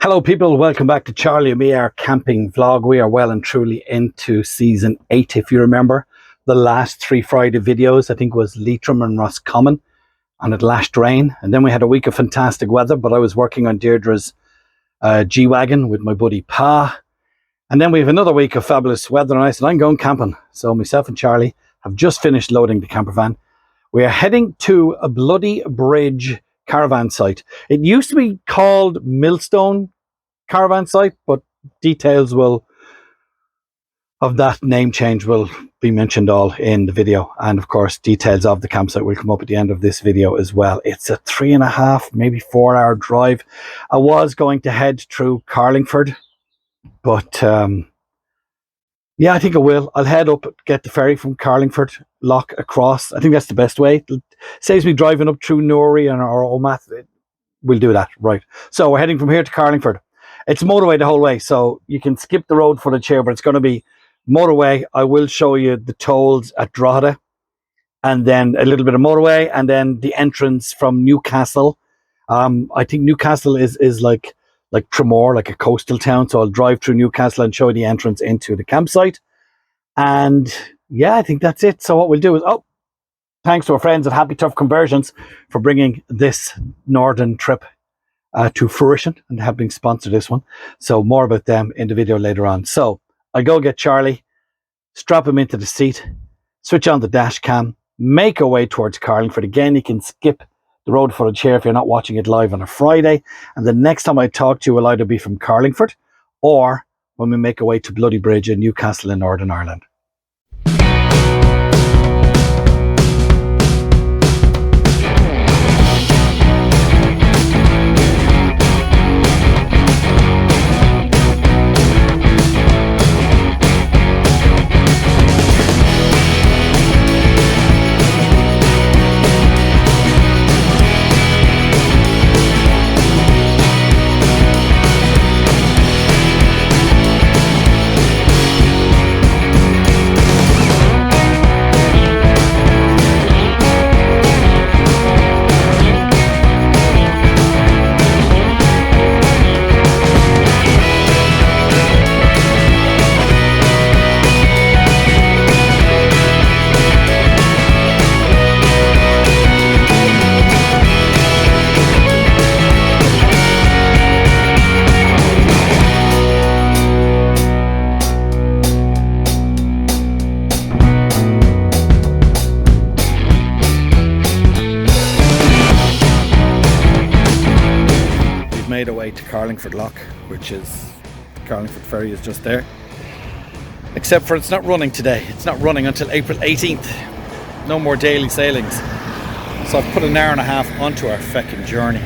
Hello people, welcome back to Charlie and me, our camping vlog. We are well and truly into season 8. If you remember the last 3 Friday videos, I think was Leitrim and Roscommon, and it lashed rain. And then we had a week of fantastic weather, but I was working on Deirdre's G-Wagon with my buddy Pa. And then we have another week of fabulous weather, and I said, I'm going camping. So myself and Charlie have just finished loading the camper van. We are heading to a Bloody Bridge caravan site. It used to be called Millstone caravan site, but details of that name change will be mentioned all in the video, and of course details of the campsite will come up at the end of this video as well. It's a 3.5 maybe 4 hour drive. I was going to head through Carlingford, but yeah, I think I will. I'll head up, get the ferry from Carlingford lock across. I think that's the best way. It saves me driving up through Newry and or Omath. We'll do that, right? So we're heading from here to Carlingford. It's motorway the whole way, so you can skip the road footage here, but it's going to be motorway. I will show you the tolls at Drogheda, and then a little bit of motorway, and then the entrance from Newcastle. I think Newcastle is like Tramore, like a coastal town, so I'll drive through Newcastle and show you the entrance into the campsite. And yeah, I think that's it. So what we'll do is, thanks to our friends at Happy Tough Conversions for bringing this northern trip to fruition and helping sponsor this one. So more about them in the video later on. So I go get Charlie, strap him into the seat, switch on the dash cam, make our way towards Carlingford. Again, you can skip the road footage here if you're not watching it live on a Friday. And the next time I talk to you will either be from Carlingford or when we make our way to Bloody Bridge in Newcastle in Northern Ireland. Made our way to Carlingford Lock, which is Carlingford ferry is just there, except for it's not running today. It's not running until April 18th. No more daily sailings, so I've put an hour and a half onto our feckin' journey.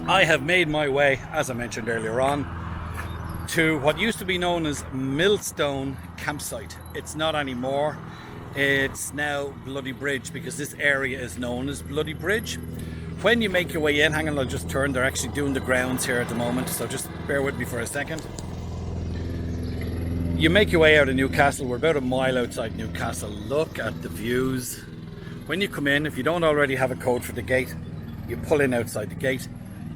I have made my way, as I mentioned earlier on, to what used to be known as Millstone campsite. It's not anymore. It's now Bloody Bridge, because this area is known as Bloody Bridge. When you make your way in, hang on, I'll just turn. They're actually doing the grounds here at the moment, so just bear with me for a second. You make your way out of Newcastle. We're about a mile outside Newcastle. Look at the views. When you come in, if you don't already have a code for the gate, you pull in outside the gate.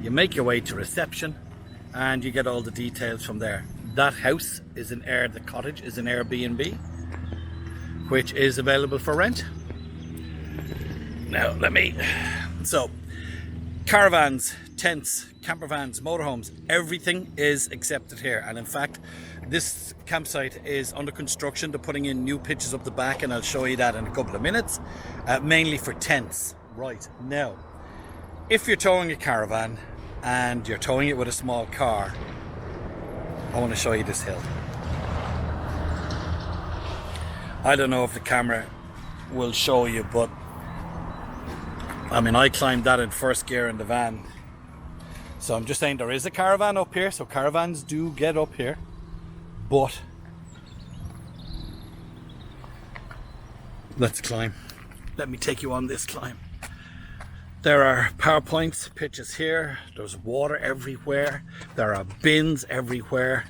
You make your way to reception and you get all the details from there. That house is the cottage is an Airbnb. which is available for rent. Now so caravans, tents, campervans, motorhomes, everything is accepted here. And in fact, this campsite is under construction. They're putting in new pitches up the back, and I'll show you that in a couple of minutes, mainly for tents. Right, now if you're towing a caravan and you're towing it with a small car, I want to show you this hill. I don't know if the camera will show you, but I mean, I climbed that in first gear in the van. So I'm just saying, there is a caravan up here, so caravans do get up here, but let's climb. Let me take you on this climb. There are power points, pitches here, there's water everywhere, there are bins everywhere.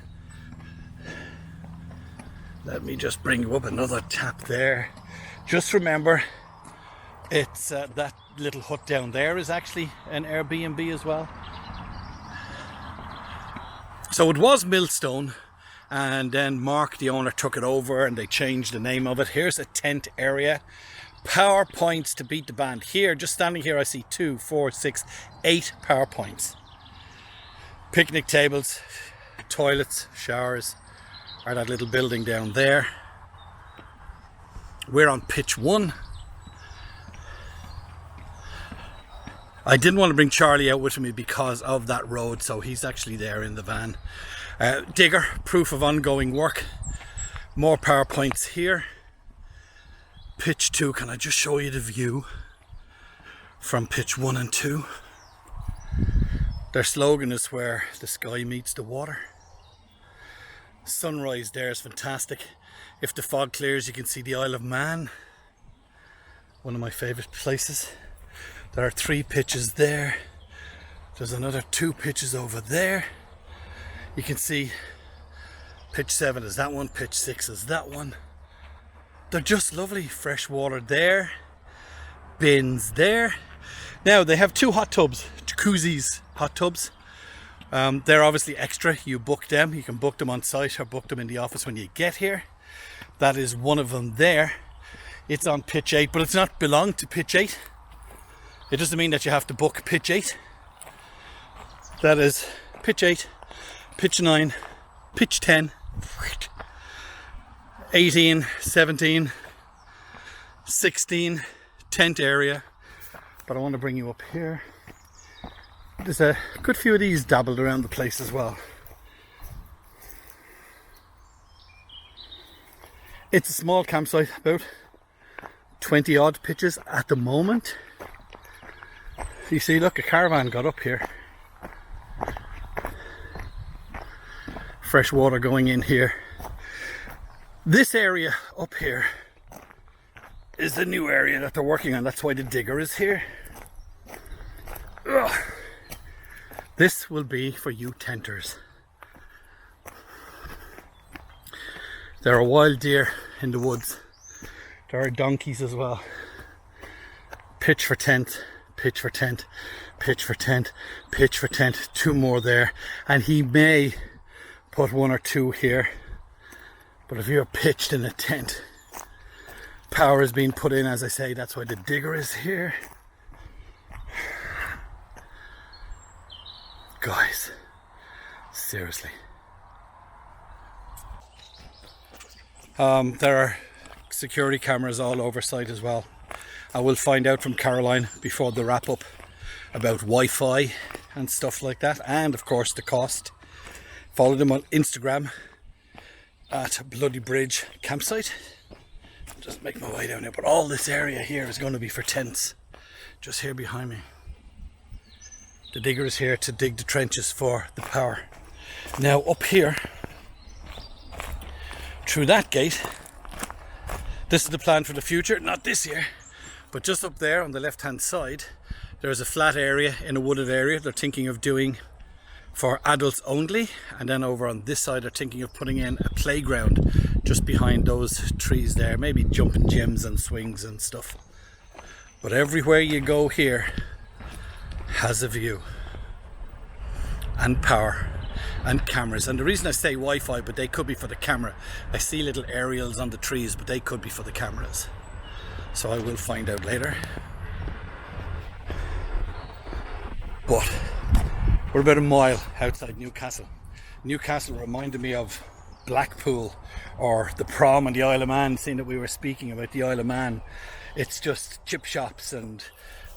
Let me just bring you up, another tap there. Just remember, it's that little hut down there is actually an Airbnb as well. So it was Millstone, and then Mark, the owner, took it over and they changed the name of it. Here's a tent area. Power points to beat the band. Here, just standing here, I see 2, 4, 6, 8 power points. Picnic tables, toilets, showers, are that little building down there. We're on pitch 1. I didn't want to bring Charlie out with me because of that road, so he's actually there in the van. Digger, proof of ongoing work. More power points here. Pitch 2, can I just show you the view from pitch 1 and 2? Their slogan is where the sky meets the water. Sunrise there is fantastic. If the fog clears, you can see the Isle of Man, one of my favourite places. There are 3 pitches there. There's another 2 pitches over there. You can see pitch 7 is that one, pitch 6 is that one. They're just lovely. Fresh water there, bins there. Now they have 2 hot tubs, jacuzzis, hot tubs. They're obviously extra. You book them. You can book them on site or book them in the office when you get here. That is one of them there. It's on pitch 8, but it's not belong to pitch 8. It doesn't mean that you have to book pitch 8. That is pitch 8, pitch 9, pitch 10, 18, 17, 16, tent area. But I want to bring you up here. There's a good few of these dabbled around the place as well. It's a small campsite, about 20 odd pitches at the moment. You see, look, a caravan got up here. Fresh water going in here. This area up here is the new area that they're working on. That's why the digger is here. Ugh. This will be for you tenters. There are wild deer in the woods. There are donkeys as well. Pitch for tent, pitch for tent, pitch for tent, pitch for tent. 2 more there. And he may put 1 or 2 here. But if you're pitched in a tent, power is being put in, as I say. That's why the digger is here. Guys, seriously. There are security cameras all over site as well. I will find out from Caroline before the wrap up about Wi-Fi and stuff like that, and of course the cost. Follow them on Instagram at Bloody Bridge Campsite. Just make my way down here, but all this area here is going to be for tents. Just here behind me. The digger is here to dig the trenches for the power. Now up here, through that gate, this is the plan for the future, not this year, but just up there on the left hand side, there's a flat area in a wooded area they're thinking of doing for adults only, and then over on this side they're thinking of putting in a playground just behind those trees there, maybe jumping gyms and swings and stuff. But everywhere you go here has a view and power. and cameras. And the reason I say Wi-Fi, but they could be for the camera. I see little aerials on the trees, but they could be for the cameras. So I will find out later. But we're about a mile outside Newcastle. Newcastle reminded me of Blackpool or the prom on the Isle of Man, seeing that we were speaking about the Isle of Man. It's just chip shops and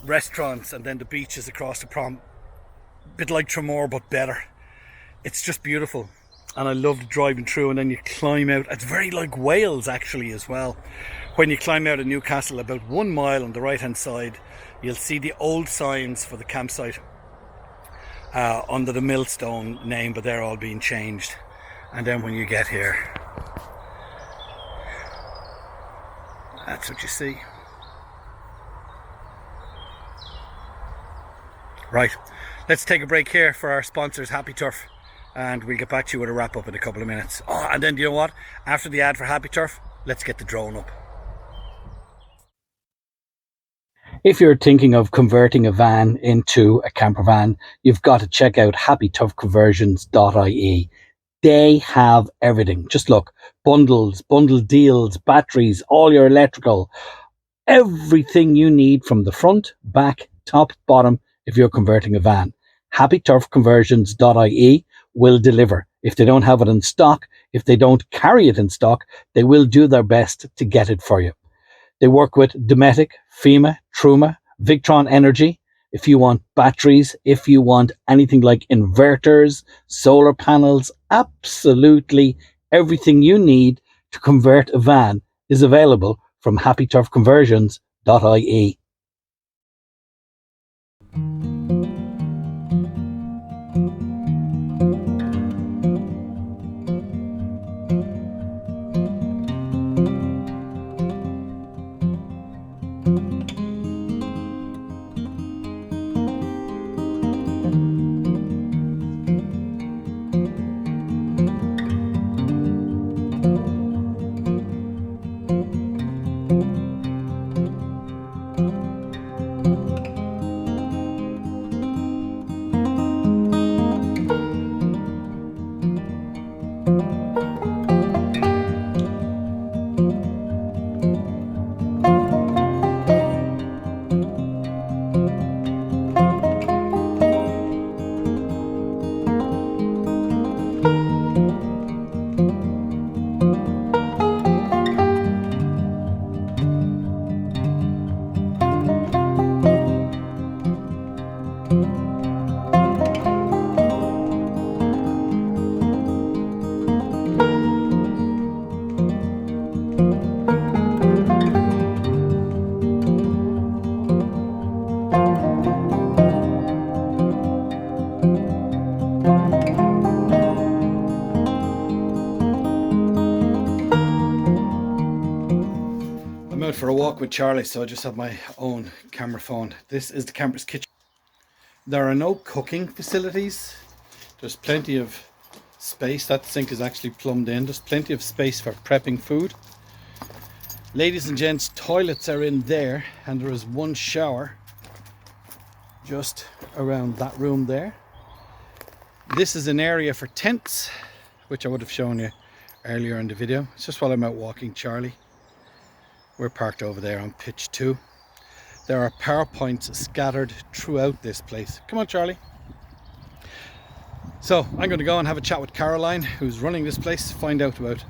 restaurants, and then the beaches across the prom. A bit like Tremor, but better. It's just beautiful, and I loved driving through, and then you climb out. It's very like Wales actually as well. When you climb out of Newcastle, about 1 mile on the right hand side, you'll see the old signs for the campsite under the millstone name, but they're all being changed. And then when you get here, that's what you see. Right, let's take a break here for our sponsors, Happy Turf, and we'll get back to you with a wrap up in a couple of minutes. Oh, and then you know what? After the ad for Happy Turf, let's get the drone up. If you're thinking of converting a van into a camper van, you've got to check out happytoughconversions.ie. They have everything. Just look, bundles, bundle deals, batteries, all your electrical, everything you need from the front, back, top, bottom, if you're converting a van. happytoughconversions.ie will deliver. If they don't have it in stock, if they don't carry it in stock, they will do their best to get it for you. They work with Dometic, FEMA, Truma, Victron Energy. If you want batteries, if you want anything like inverters, solar panels, absolutely everything you need to convert a van is available from happytoughconversions.ie. For a walk with Charlie, so I just have my own camera phone. This is the camper's kitchen. There are no cooking facilities. There's plenty of space. That sink is actually plumbed in. There's plenty of space for prepping food. Ladies and gents, toilets are in there, and there is one shower just around that room there. This is an area for tents, which I would have shown you earlier in the video. It's just while I'm out walking Charlie. We're parked over there on pitch 2. There are power points scattered throughout this place. Come on, Charlie. So I'm going to go and have a chat with Caroline, who's running this place, find out about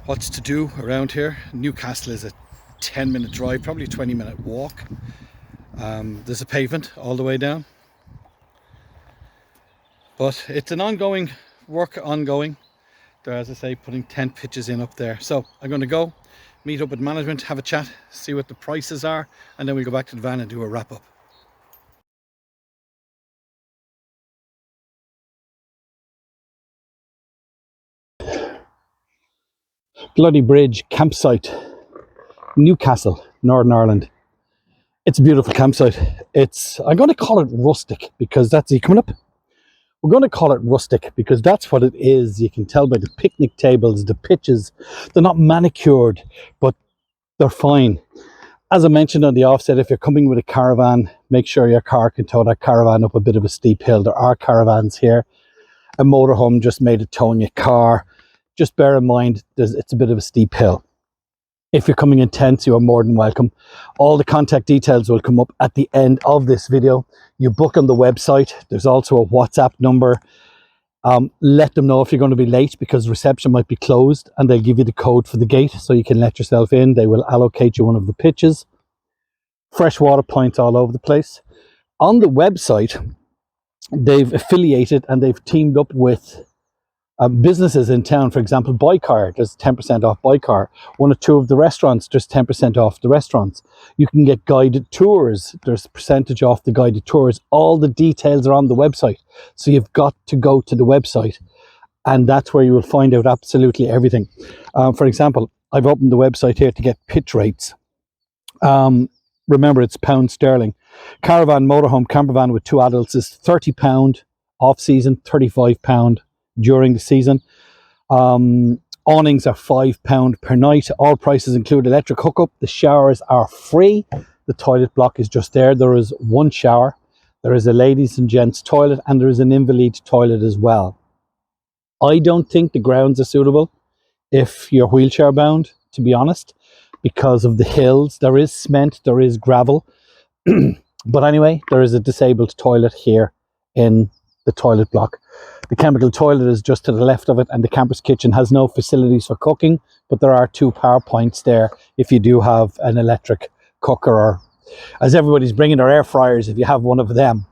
what's to do around here. Newcastle is a 10-minute drive, probably a 20-minute walk. There's a pavement all the way down. But it's an ongoing work, They're, as I say, putting tent pitches in up there. So I'm going to go meet up with management, have a chat, see what the prices are, and then we'll go back to the van and do a wrap up. Bloody Bridge campsite, Newcastle, Northern Ireland. It's a beautiful campsite. I'm going to call it rustic because that's it coming up. We're going to call it rustic because that's what it is. You can tell by the picnic tables, the pitches. They're not manicured, but they're fine. As I mentioned on the offset, if you're coming with a caravan, make sure your car can tow that caravan up a bit of a steep hill. There are caravans here. a motorhome just made it towing your car. Just bear in mind, it's a bit of a steep hill. If you're coming in tents, you are more than welcome. All the contact details will come up at the end of this video. You book on the website. There's also a WhatsApp number. Let them know if you're going to be late, because reception might be closed, and they'll give you the code for the gate so you can let yourself in. They will allocate you one of the pitches. Fresh water points all over the place. On the website, they've affiliated and they've teamed up with businesses in town. For example, Boycar, there's 10% off Boycar. One or two of the restaurants, there's 10% off the restaurants. You can get guided tours. There's percentage off the guided tours. All the details are on the website. So you've got to go to the website, and that's where you will find out absolutely everything. For example, I've opened the website here to get pitch rates. Remember, it's £1 sterling. Caravan, motorhome, campervan with 2 adults is £30 off season, £35 during the season. Awnings are £5 per night. All prices include electric hookup. The showers are free. The toilet block is just there. There is one shower. There is a ladies and gents toilet, and there is an invalid toilet as well. I don't think the grounds are suitable if you're wheelchair bound, to be honest, because of the hills. There is cement, there is gravel. But anyway, there is a disabled toilet here in the toilet block. The chemical toilet is just to the left of it, and the camper's kitchen has no facilities for cooking, but there are 2 power points there if you do have an electric cooker, or as everybody's bringing their air fryers, if you have one of them.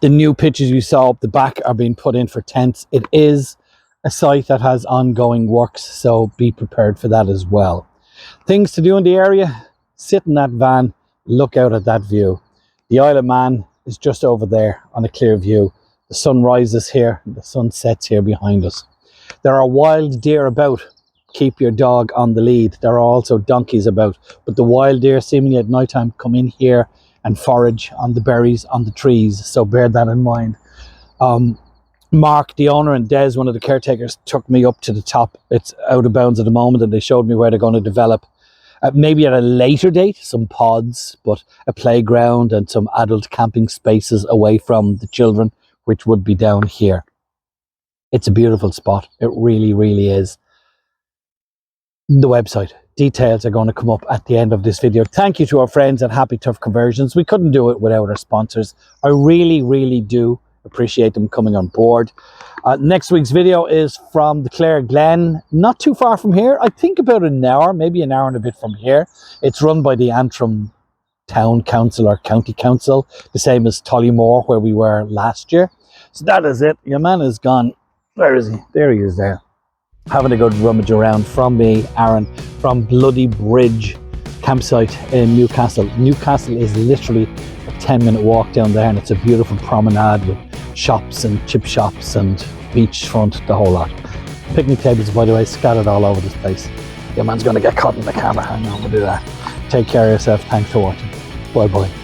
The new pitches you saw up the back are being put in for tents. It is a site that has ongoing works, so be prepared for that as well. Things to do in the area: sit in that van, look out at that view. The Isle of Man is just over there on a clear view. The sun rises here, and the sun sets here behind us. There are wild deer about. Keep your dog on the lead. There are also donkeys about, but the wild deer seemingly at night time come in here and forage on the berries on the trees, so bear that in mind. Mark, the owner, and Des, one of the caretakers, took me up to the top. It's out of bounds at the moment, and they showed me where they're going to develop, maybe at a later date, some pods, but a playground and some adult camping spaces away from the children, which would be down here. It's a beautiful spot. It really, really is. The website details are going to come up at the end of this video. Thank you to our friends at Happy Tough Conversions. We couldn't do it without our sponsors. I really, really do appreciate them coming on board. Next week's video is from the Clare Glen, not too far from here. I think about an hour, maybe an hour and a bit from here. It's run by the Antrim Town Council or County Council, the same as Tollymore, where we were last year. So that is it. Your man is gone. Where is he? There he is there. Having a good rummage around from me, Aaron, from Bloody Bridge campsite in Newcastle. Newcastle is literally a 10-minute walk down there, and it's a beautiful promenade with shops and chip shops and beachfront, the whole lot. Picnic tables, by the way, scattered all over this place. Your man's going to get caught in the camera. Hang on, we'll do that. Take care of yourself. Thanks for watching. Bye bye.